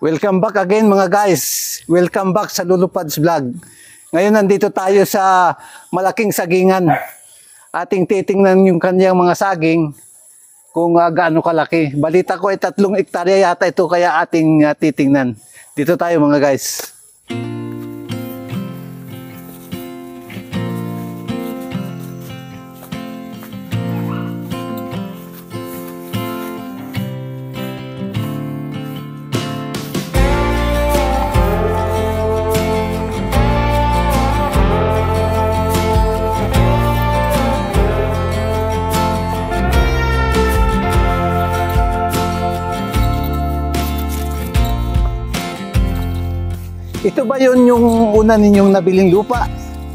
Welcome back again mga guys. Welcome back sa Lulupads Vlog. Ngayon nandito tayo sa malaking sagingan. Ating titingnan yung kanyang mga saging kung gaano kalaki. Balita ko ay 3 hektarya yata ito kaya ating titingnan. Dito tayo mga guys. Ito ba yun yung una ninyong nabiling lupa?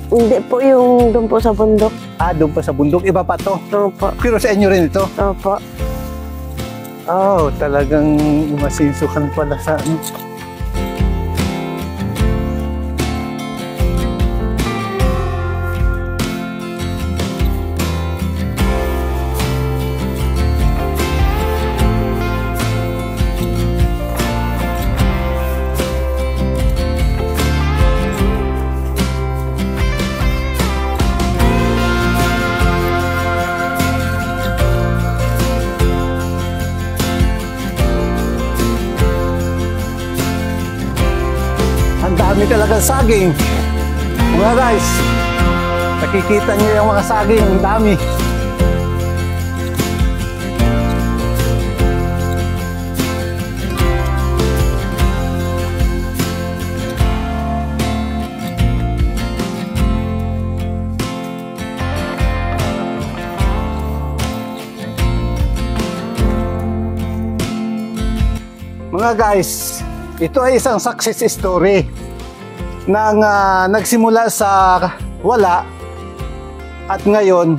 Hindi po, yung doon po sa bundok. Doon pa sa bundok. Iba pa to? Opo. Pero sa inyo rin ito? Opo. Oh, talagang masinsukan pala sa ano. Ang dami talagang saging. Mga guys, nakikita niyo yung mga saging, ang dami. Mga guys, ito ay isang success story ng nagsimula sa wala at ngayon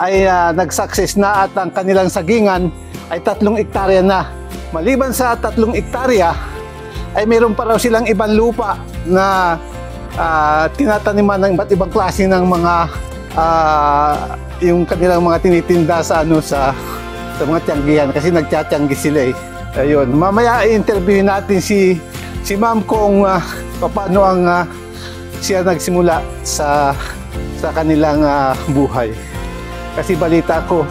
ay nag-success na at ang kanilang sagingan ay 3 hektarya na. Maliban sa 3 hektarya ay mayroon pa raw silang ibang lupa na tinataniman ng iba't ibang klase ng mga yung kanilang mga tinitinda sa sa mga tiyanggihan kasi nagtiyanggi sila eh. Ayun, mamaya i-interview natin si ma'am kung paano ang siya nagsimula sa kanilang buhay. Kasi balita ko,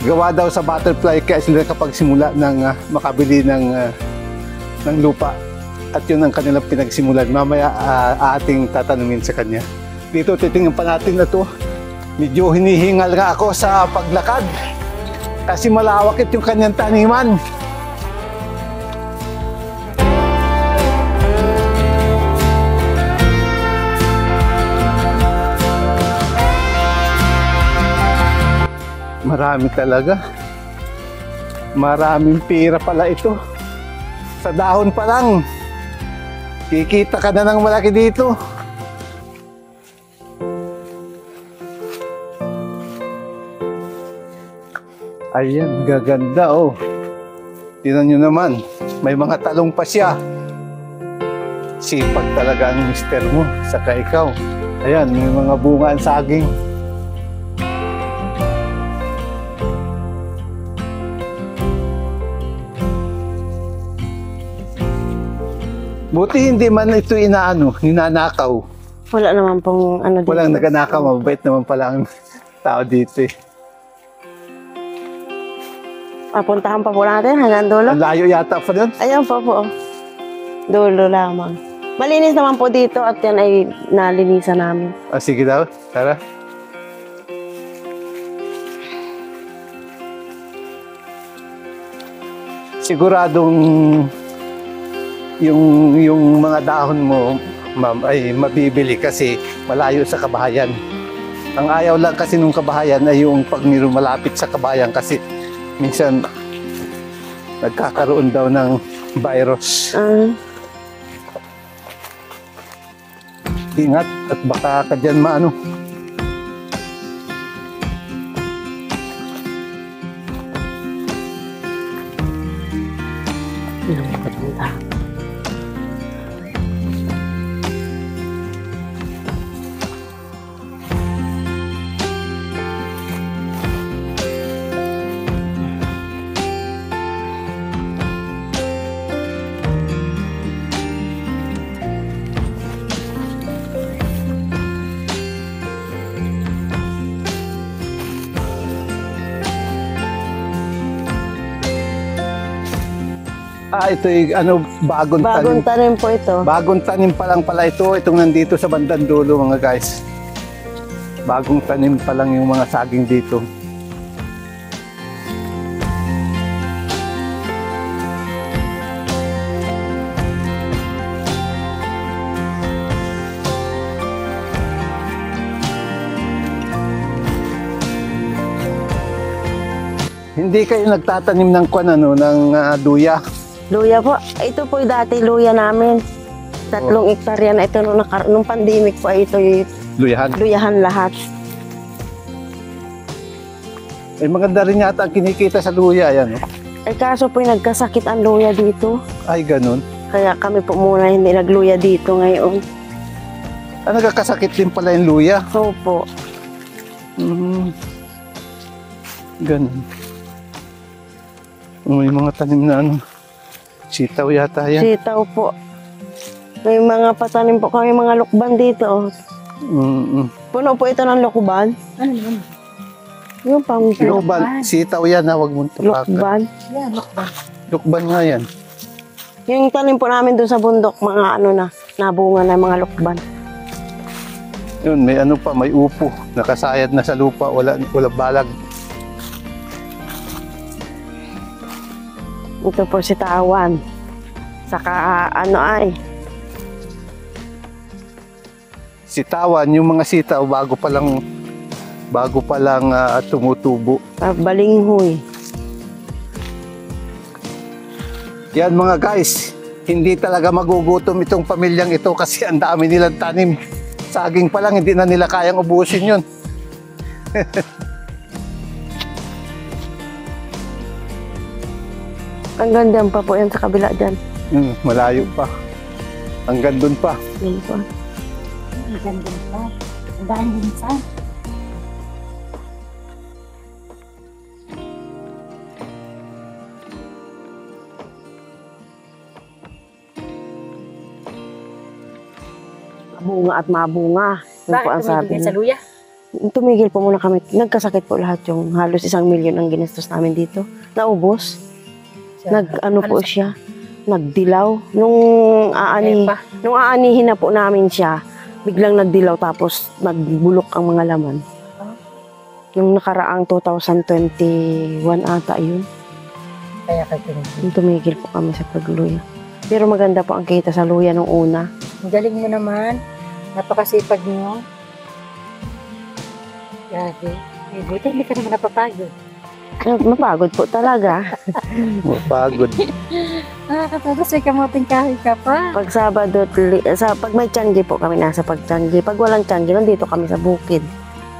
gawa daw sa butterfly kaya sila kapagsimula ng makabili ng lupa. At yun ang kanilang pinagsimulan. Mamaya ating tatanungin sa kanya. Dito titingnan pa natin na to. Medyo hinihingal nga ako sa paglakad kasi malawak yung kanyang taniman. Marami talaga. Maraming pira pala ito. Sa dahon pa lang, kikita ka na ng malaki dito. Ayan, gaganda oh. Tingnan nyo naman, may mga talong pa siya. Sipag talaga ang mister mo, saka ikaw. Ayan, may mga bunga ang saging. Buti hindi man ito ninanakaw. Wala naman pong ano dito. Walang nagnanakaw, mabait naman pala ang tao dito eh. Papuntahan pa po natin hanggang dulo. Ang layo yata pa doon. Ayan po po. Dulo lamang. Malinis naman po dito at yan ay nalinisan namin. Sige daw, tara. Siguradong yung mga dahon mo, ma'am, ay mabibili kasi malayo sa kabahayan. Ang ayaw lang kasi nung kabahayan ay yung pag mayroong malapit sa kabahayan kasi minsan nagkakaroon daw ng virus. Ingat at baka ka dyan maano. Ito yung bagong tanim. Bagong tanim po ito. Bagong tanim pa lang pala ito. Itong nandito sa bandang dulo mga guys. Bagong tanim pa lang yung mga saging dito. Hindi kayo nagtatanim ng luya? Luya po. Ito po yung dati luya namin. 3 hektarya na ito nung pandemic po ay ito yung Luyahan? luyahan lahat. Maganda rin yata ang kinikita sa luya. Yan, Kaso po yung nagkasakit ang luya dito. Ay, ganun. Kaya kami po muna hindi nagluya dito ngayon. Nagkakasakit din pala yung luya. Opo. Ganun. May mga tanim na sitaw yata yan. Sitaw po. May mga patanim po kami mga lukban dito. Puno po ito ng lukban. Ano yun? Yung pang Lukban. Sitaw yan, huwag mong tapakan. lukban. Yan, lokban. Lukban nga yan. Yung tanim po namin doon sa bundok, mga nabunga na mga lukban. Yun, may upo. Nakasayad na sa lupa, wala balag. Ito po si Tawan. Saka Sitawan, yung mga sitaw bago pa lang tumutubo. Balinghoy. Yan mga guys, hindi talaga magugutom itong pamilyang ito kasi ang dami nilang tanim. Saging pa lang, hindi na nila kayang ubusin yun. Hanggang dyan pa po yan sa kabila dyan. Malayo pa. Hanggang dun pa. Yan po. Ang ganda pa. Ang daan din sa. Bunga at mabunga. Yun po ang sabi tumigil sa niya. luya? Tumigil po muna kami. Nagkasakit po lahat yung halos 1 milyon ang ginastos namin dito. Naubos. Po siya. Nagdilaw. Nung aanihin na po namin siya, biglang nagdilaw tapos nagbulok ang mga laman. Nung nakaraang 2021 ata yun. Kaya kayo tumigil. Yung tumigil po kami sa pagluya. Pero maganda po ang kita sa luya nung una. Ang galing mo naman. Napakasipag niyo. Grabe. Buti hindi ka naman napapagod. Mapagod po talaga. Mapagod. Tapos may kamuting kahoy ka pa. Pag Sabado, pag may tiyanggi po kami nasa pagtiyanggi. Pag walang tiyanggi, nandito kami sa bukid.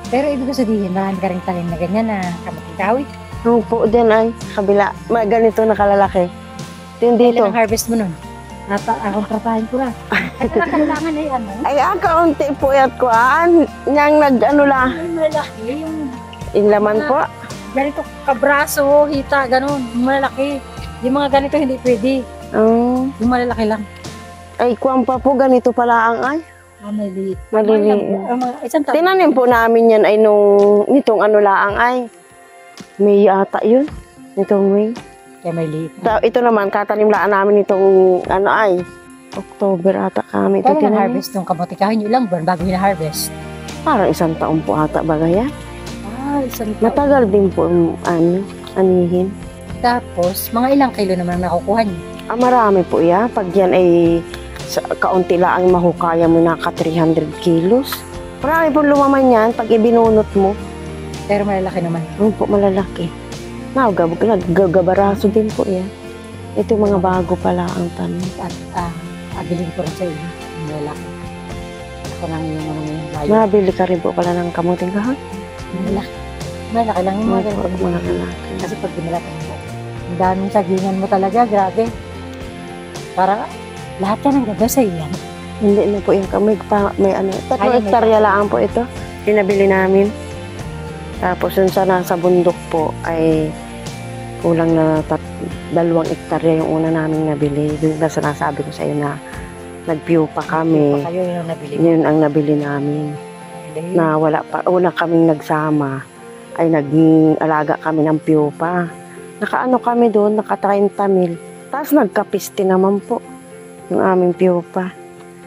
Pero ibig sabihin, marami ka rin talim na ganyan na kamuting kahoy. Yung po din ay kabila. Ganito na kalalaki. Ito yung dito. Kailan ang harvest mo nun? Akong tratahin ko lang. At kailangan ay ano? Ay, kaunti po yan ko. Nang la. Yung malaki, Yung laman po. ganito kabraso, hita, ganun. Yung malalaki. Yung mga ganito hindi pwede. Yung malalaki lang. Ay, kuwan pa po. Ganito pala ang ay. Maliliit. Maliliit. Isang taon. Tinanim po namin yan ay nitong laang ay. May ata yun. Nitong May. Kaya may liit. Ito naman, katanimlaan namin itong ay. October ata kami. Ito Kailan tinanim. harvest yung kamuting kahoy nyo? Ilang buwan bago hina-harvest? Parang 1 taon po ata bagaya. Isang taon. Matagal din po anihin. Tapos, mga ilang kilo naman ang nakukuha nyo? Marami po yan. Pag yan ay kaunti lang ang mahukaya mo naka 300 kilos. Marami po lumaman yan pag ibinunot mo. Pero malalaki naman. Ano po malalaki. Gagabaraso din po yan. Ito mga bago pala ang tanim. At abiling ko rin sa iyo. Malalaki. Ako nang yung layo. Nabili ka rin po pala ng kamuting kahoy. Malalaki. Malalaki lang yung mga Mga ganito. mga lalaki. Kasi pag dinalatan mo, ang daming sagingan mo talaga, grabe. Para lahat yan ang ganda sa iyan. Hindi na po yung may 3 Ay, may- hektarya lang po ito. Pinabili namin. Tapos yun sa nasa bundok po ay kulang na 2 hektarya yung una naming nabili. Doon na sinasabi ko sa iyo na nagpiupa kami. Kayo yung nabili mo. Yun ang nabili namin. Na wala pa, una kaming nagsama ay naging alaga kami ng piupa. Nakaano kami doon, naka 30 mil. Tapos nagkapiste naman po yung aming pupa.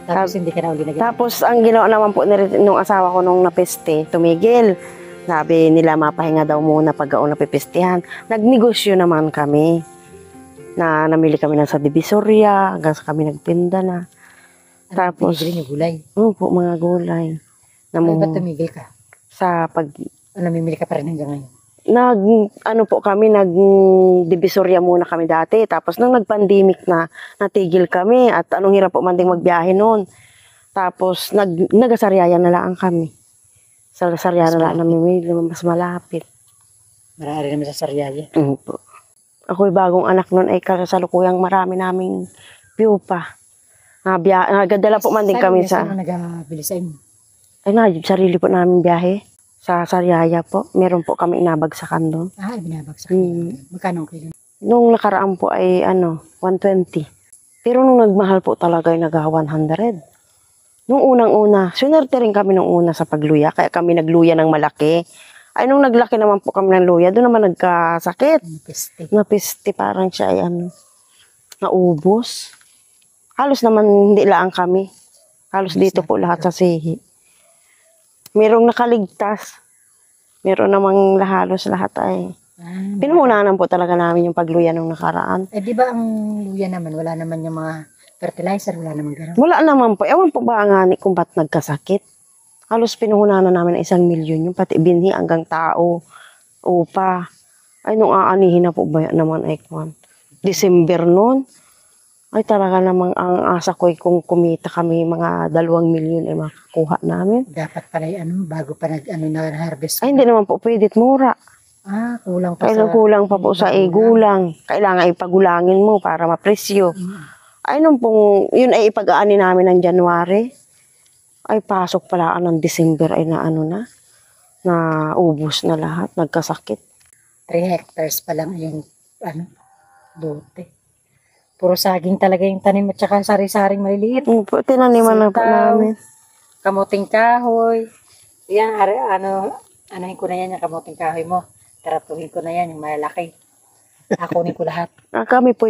Tapos hindi ka na uli nag- Tapos ang ginawa naman po nung asawa ko nung napiste, tumigil. Sabi nila mapahinga daw muna pag napipistihan. Nagnegosyo naman kami. Namili kami na sa Divisoria, hanggang sa kami nagpinda na. Tapos, Binibili niyo gulay. po, mga gulay. Ay, ba't tumigil ka? Sa pag, Namimili ka pa rin hanggang ngayon. nag-Divisoria muna kami dati. Tapos nung nag-pandemic na, natigil kami at anong hirap po man ding magbiyahe noon. Tapos nag-Sariaya na lang kami. Sa Sariaya na lang namimili, mas malapit. Marami naman sa Sariaya. Po. Ako'y bagong anak noon ay kasalukuyang marami naming pupa. Nagadala po man din kami sa... Saan nag-bili sa inyo? Ay, sarili po namin biyahe. Sa Sariaya po. Meron po kami inabagsakan doon. Binabagsak. Hmm. Magkano ang kilo? Nung nakaraan po ay 120. Pero nung nagmahal po talaga ay nag-100. Nung unang-una, sunerte rin kami nung una sa pagluya. Kaya kami nagluya ng malaki. Ay, nung naglaki naman po kami ng luya, doon naman nagkasakit. Napiste, parang siya ay naubos. Halos naman hindi lang kami. Halos dito po lahat sa Sihi. Merong nakaligtas. Meron namang halos lahat ay. Pinuhunanan po talaga namin yung pagluya nung nakaraan. Di ba ang luya naman, wala naman yung mga fertilizer, wala naman gano'n? Wala naman po. Ewan po ba nga kung ba't nagkasakit. Halos pinuhunanan namin ng 1 milyon yung pati binhi hanggang tao. Upa. Ay, nung aanihin na po ba naman ay kwan. December noon. Ay, talaga namang ang asa ko ay kung kumita kami mga 2 milyon ay makakuha namin. Dapat pala bago pa na-harvest. Ay, hindi naman po pwede mura. Kulang pa Kulang pa po sa gulang. Kailangan ipagulangin mo para mapresyo. Ay, nung pong, yun ay ipag-aani namin ng January. Ay, pasok pala ng December ay na ubos na lahat. Nagkasakit. 3 hectares pa lang yung lote. Puro saging talaga yung tanim at saka sari-saring maliliit. Tinaniman na po namin. Kamuting kahoy. Yan, anuhin ko na yan yung kamuting kahoy mo. Taratuhin ko na yan, yung malalaki. Akunin ko lahat. Kami po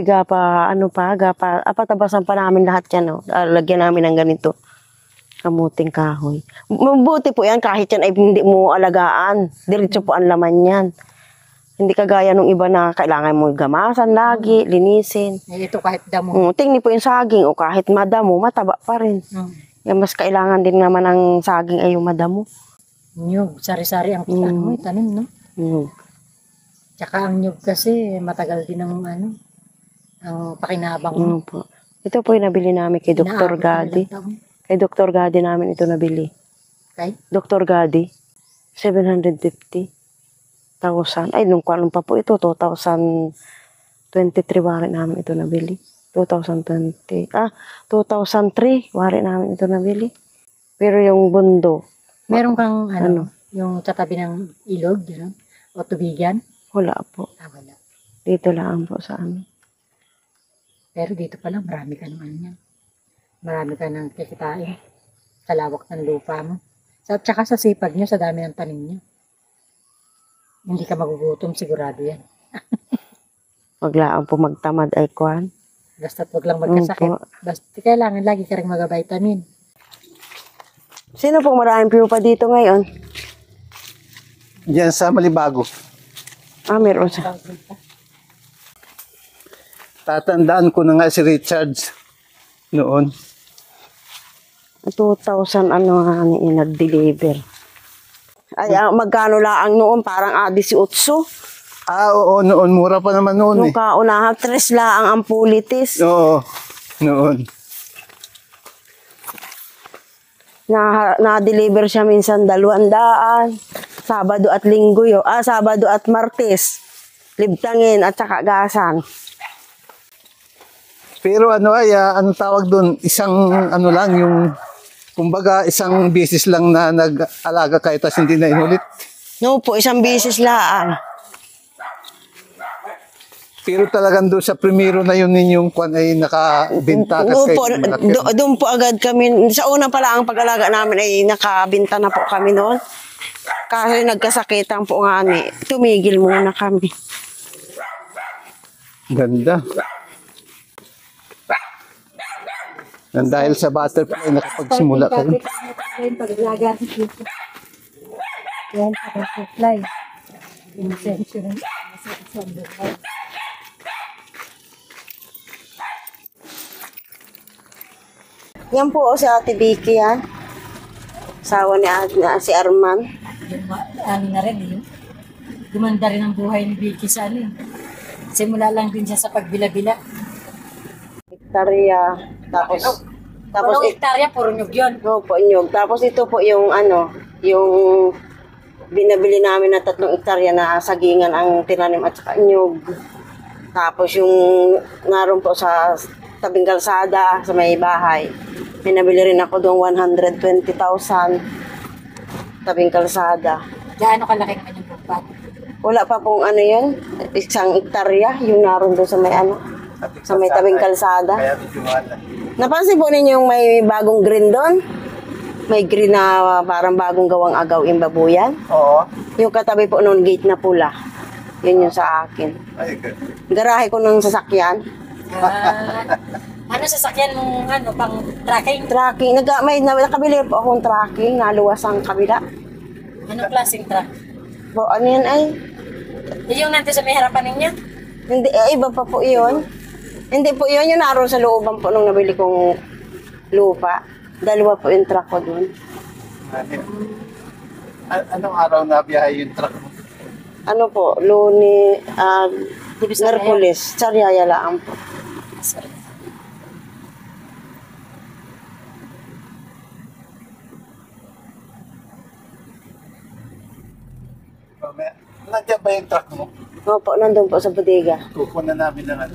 patabasan pa namin lahat yan. Lagyan namin ng ganito. Kamuting kahoy. Mabuti po yan kahit yan ay hindi mo alagaan. Diretso po ang laman yan. Hindi kagaya nung iba na kailangan mo gamasan lagi, linisin. Ito kahit damo. Tingnan po yung saging o kahit madamo, mataba pa rin. Mas kailangan din naman ng saging ay yung madamo. Nyug, sari-sari ang tanim, no? Tsaka ang nyug kasi matagal din ang pakinabang mo. Ito po yung nabili namin kay Dr. Gadi. Kay Dr. Gadi namin ito nabili. Kay? Dr. Gadi, 750,000. Ay, nung pa po ito, 2023 wari namin ito nabili. 2003 wari namin ito nabili. Pero yung bundo. Meron kang yung tatabi ng ilog, gano'n? O tubigan? Wala po. Wala. Dito lang po sa amin. Pero dito pa lang, marami ka naman yan. Marami ka nang kikitain sa lawak ng lupa mo. At saka sa sipag nyo, sa dami ng tanim nyo. Hindi ka magugutom, sigurado yan. Maglaan po magtamad ay kwan. Basta't wag lang magkasakit. Basta kailangan lagi ka rin mag-vitamin. Sino pong maraming pupa dito ngayon? Diyan sa Malibago. Meron sa... Tatandaan ko na nga si Richards noon. 2,000 nag-deliver. Ay, magkano lang noon? Parang 18. Oo, noon. Mura pa naman noon Nung kaunahan, 3 lang ang pulitis. Oo, noon. Na-deliver siya minsan 200. Sabado at Linggo Sabado at Martes. Libtangin at saka gasan. Pero anong tawag doon? Isang lang yung, kumbaga isang beses lang na nag-alaga kayo tapos hindi na inulit. No po, isang beses lang. Pero talagang doon sa primero na yun ninyong kwan ay nakabinta No kasi po, doon po agad kami. Sa una pala ang pag-alaga namin ay nakabinta na po kami noon. Kasi nagkasakitan po nga tumigil muna kami. Ganda. Nang dahil sa butterfly, nakapagsimula ka rin. Pag-alaga dito. Yan, butterfly. Insenso rin. Sa buhay. Yan po si Ate Vicky yan. Asawa ni si Arman. Ano na rin eh. Gumanda rin ang buhay ni Vicky sa ano eh. Simula lang din siya sa pagbila-bila. Hektarya. Tapos Walang hektarya, puro nyug yun. po, nyug. Tapos ito po yung yung binabili namin na 3 hektarya na sagingan ang tinanim at saka nyug. Tapos yung naroon po sa tabing kalsada sa may bahay. Pinabili rin ako doon 120,000 tabing kalsada. Gaano kalaki naman yung bukpat? Wala pa pong yun, 1 hektarya yung naroon doon sa may sa may tabing kalsada. Kaya medyo mahal na. Napansin po ninyo yung may bagong green doon? May green na parang bagong gawang agaw yung babuyan. Oo. Yung katabi po noon gate na pula. Yun yung sa akin. Ay, good. Garahe ko ng sasakyan. Ano sasakyan mong pang tracking? Tracking. Nakabili po akong tracking. Naluwas ang kabila. Anong klaseng truck? Po, ano yan ay? Yung nandito sa may harapan ninyo? Hindi, iba pa po yun. Hindi po yun yung naroon sa looban po nung nabili kong lupa. 2 po yung truck ko doon. Anong araw na biyahe yung truck mo? Ano po, Luni, Merkulis. Sariaya lang po. Sorry. Nandiyan ba yung truck mo? Opo, nandun po sa bodega. Kukunan namin ng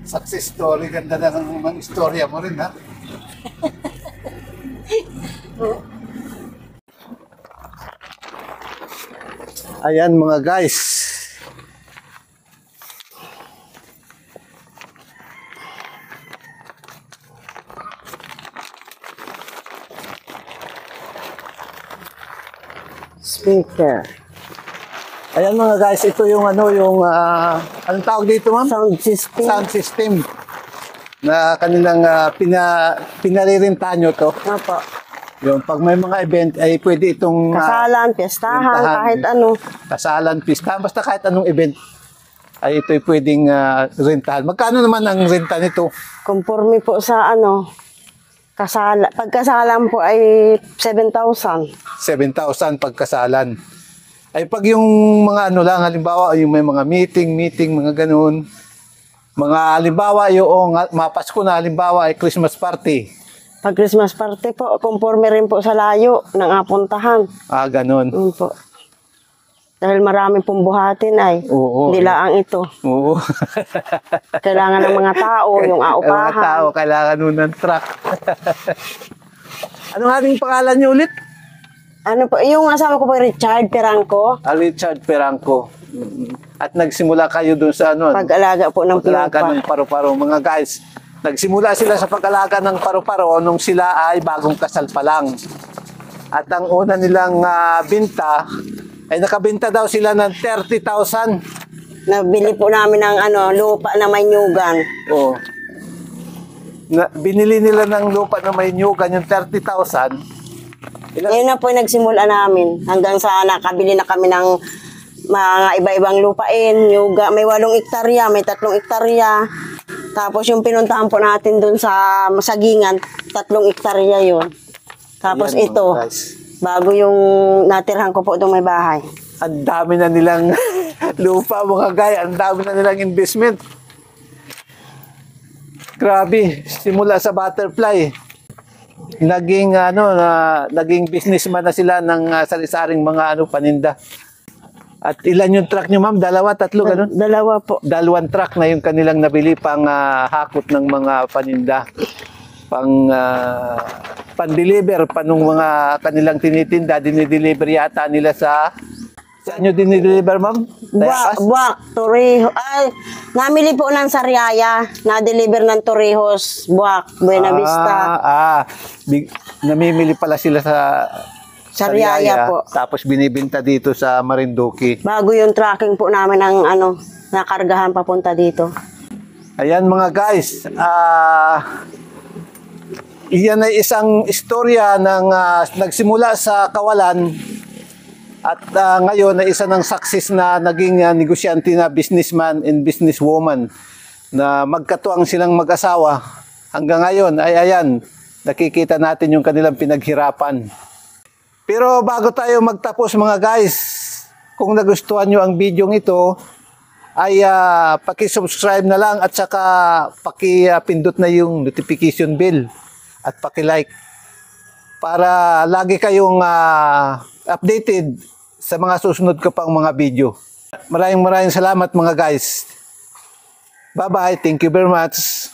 success story. Ganda na ng mga istorya mo rin, ha? Ayan mga guys. Speaker. Ayan mga guys, ito yung anong tawag dito, ma'am? Sound system. Sound system na kanilang pinaririntahan nyo to. Opo. Yung pag may mga event ay pwede itong Kasalan, piyestahan, pintahan. kahit ano. Kasalan, pista, basta kahit anong event ay ito'y pwedeng rentahan. Magkano naman ang renta nito? Conforme po sa pagkasalan po ay 7,000. 7,000 pagkasalan. Ay pag yung mga lang, halimbawa, yung may mga meeting, mga ganun, mga halimbawa, yung mapasko na halimbawa ay Christmas party. Pag Christmas party po, conforme rin po sa layo ng apuntahan. Ganun. Yun po. Dahil marami pong buhatin ay. Oo. Hindi lang ito. Oo. Kailangan ng mga tao, yung Mga aupahan. tao, kailangan nun ng truck. Anong ating pangalan niyo ulit? Ano po, yung asawa ko po, Richard Perangco. Richard Perangco. At nagsimula kayo dun sa Pag-alaga po ng pag-alaga pinupa. ng paru-paro. Mga guys, nagsimula sila sa pag-alaga ng paru-paro nung sila ay bagong kasal pa lang. At ang una nilang binta, ay nakabinta daw sila ng 30,000. Nabili po namin ng lupa na may nyugan. Oh. Binili nila ng lupa na may nyugan, yung 30,000. Ngayon na po nagsimula namin. Hanggang sa nakabili na kami ng mga iba-ibang lupain. Nyuga, may 8 hektarya, may 3 hektarya. Tapos yung pinuntahan po natin dun sa Masagingan, 3 hektarya yun. Tapos Ayan, ito, guys. bago yung natirhan ko po itong may bahay. Ang dami na nilang lupa, mga guy. Ang dami na nilang investment. Grabe. Simula sa butterfly. Naging naging businessman na sila ng sari-saring mga paninda. At ilan yung truck nyo, ma'am? 2, 3, ganun? 2 po. 2 truck na yung kanilang nabili pang hakot ng mga paninda. Pan-deliver pa nung mga kanilang tinitinda. Dinideliver yata nila sa... Saan nyo dinideliver, ma'am? Buwak, Torrijos. Ay, namili po ng Sariaya. Na-deliver ng Torrijos, Buwak, Buena Vista. Namimili pala sila sa Sariaya po. Tapos binibinta dito sa Marinduque. Bago yung tracking po namin ng nakargahan papunta dito. Ayan mga guys, Iyan ay isang istorya ng nagsimula sa kawalan at ngayon ay isa ng success na naging negosyante na businessman and businesswoman na magkatuwang silang mag-asawa. Hanggang ngayon ay ayan, nakikita natin yung kanilang pinaghirapan. Pero bago tayo magtapos mga guys, kung nagustuhan nyo ang video ito, ay paki-subscribe na lang at saka paki-pindot na yung notification bell at paki-like para lagi kayong updated sa mga susunod ko pang mga video. Maraming salamat mga guys. Bye-bye. Thank you very much.